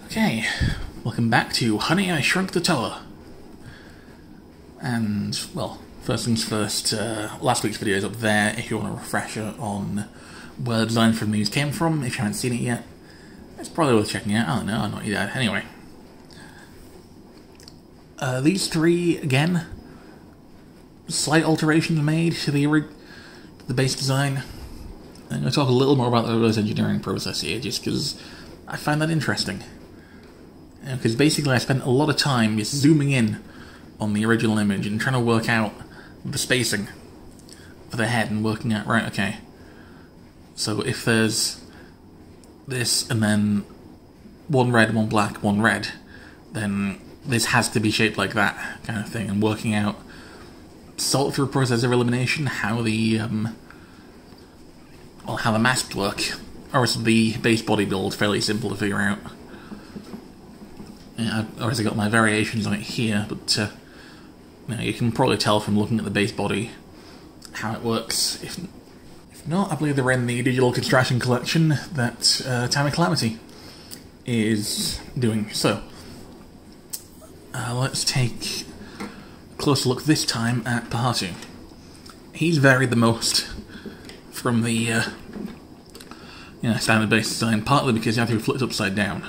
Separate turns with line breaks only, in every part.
Okay, welcome back to Honey, I Shrunk the Tower. And, well, first things first, last week's video is up there if you want a refresher on where the design from these came from, if you haven't seen it yet. It's probably worth checking out. I don't know, I'm not your dad. Anyway. These three, again, slight alterations made to the base design. I'm going to talk a little more about the reverse engineering process here, just because I find that interesting. Because basically I spent a lot of time just zooming in on the original image and trying to work out the spacing for the head and working out, right, okay, so if there's this and then one red, one black, one red, then this has to be shaped like that kind of thing, and working out, sort through a process of elimination, how the how the masks work. Obviously the base body build fairly simple to figure out. Yeah, I've obviously got my variations on it here, but you can probably tell from looking at the base body how it works. If not, I believe they're in the digital construction collection that Time of Calamity is doing. So, let's take a closer look this time at Pahatu. He's varied the most from the standard base design, partly because you have to be flipped upside down.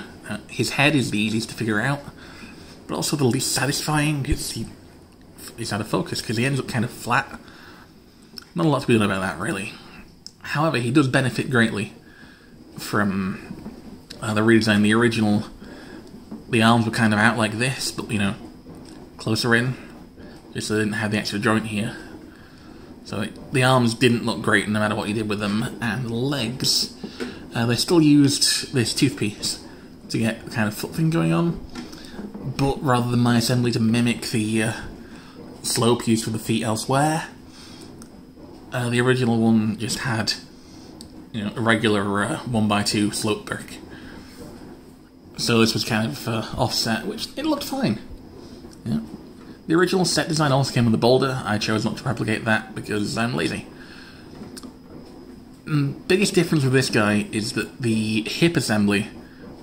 His head is the easiest to figure out, but also the least satisfying. He's out of focus because he ends up kind of flat. Not a lot to be done about that, really. However, he does benefit greatly from the redesign. The original, the arms were kind of out like this, but closer in, just so they didn't have the extra joint here. So the arms didn't look great no matter what you did with them, and the legs, they still used this toothpiece to get the kind of foot thing going on, but rather than my assembly to mimic the slope used for the feet elsewhere, the original one just had a regular 1x2 slope brick. So this was kind of offset, which it looked fine. Yeah. The original set design also came with a boulder. I chose not to replicate that because I'm lazy. Biggest difference with this guy is that the hip assembly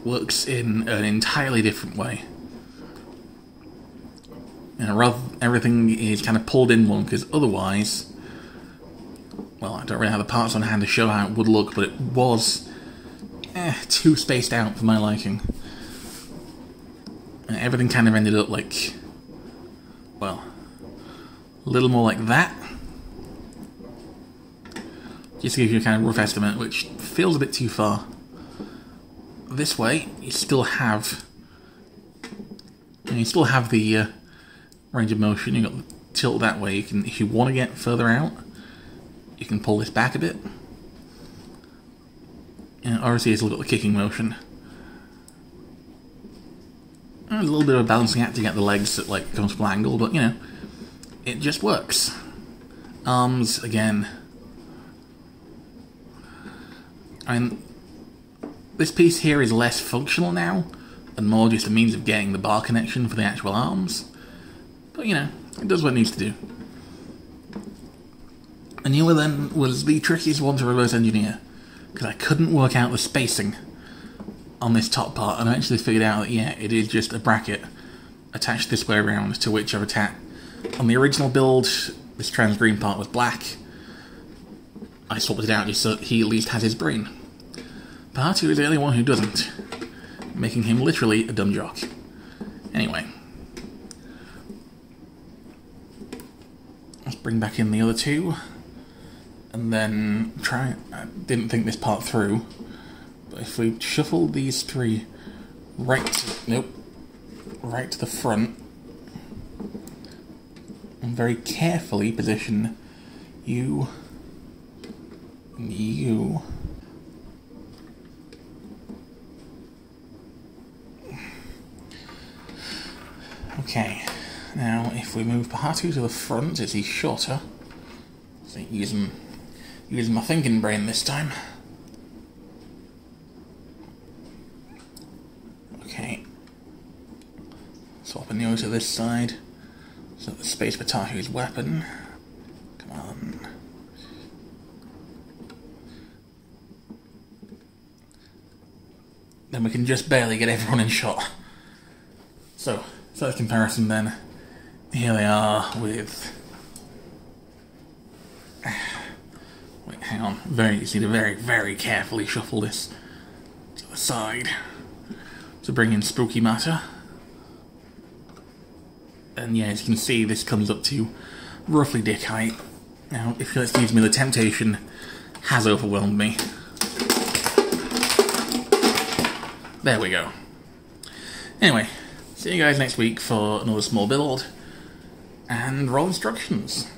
works in an entirely different way. Everything is kind of pulled in one, because otherwise, well, I don't really have the parts on hand to show how it would look, but it was too spaced out for my liking. Everything kind of ended up like, well, a little more like that. Just to give you a kind of rough estimate, which feels a bit too far. This way, you still have the range of motion. You've got the tilt that way. You can, if you want to get further out, you can pull this back a bit. Obviously, it's still got the kicking motion. A little bit of a balancing act to get the legs at like comfortable angle, but it just works. Arms again. This piece here is less functional now, and more just a means of getting the bar connection for the actual arms. But it does what it needs to do. And Newer then was the trickiest one to reverse engineer, because I couldn't work out the spacing on this top part, and I actually figured out that it is just a bracket attached this way around, to which I've attached. On the original build, this trans green part was black. I swapped it out just so that he at least has his brain. Pahatu is the only one who doesn't, making him literally a dumb jock. Anyway. Let's bring back in the other two, and then try. I didn't think this part through, but if we shuffle these three right to the front, and very carefully position you and you. Okay, now if we move Pahatu to the front, is he shorter? So using my thinking brain this time. Okay. Swapping the to this side, so the space for Tahu's weapon. Come on. then we can just barely get everyone in shot. So a comparison then. Here they are with... Wait, hang on. You need to very, very carefully shuffle this to the side to bring in spooky matter. And yeah, as you can see, this comes up to roughly dick height. Now, if you'll excuse me, the temptation has overwhelmed me. There we go. Anyway, see you guys next week for another small build and roll instructions.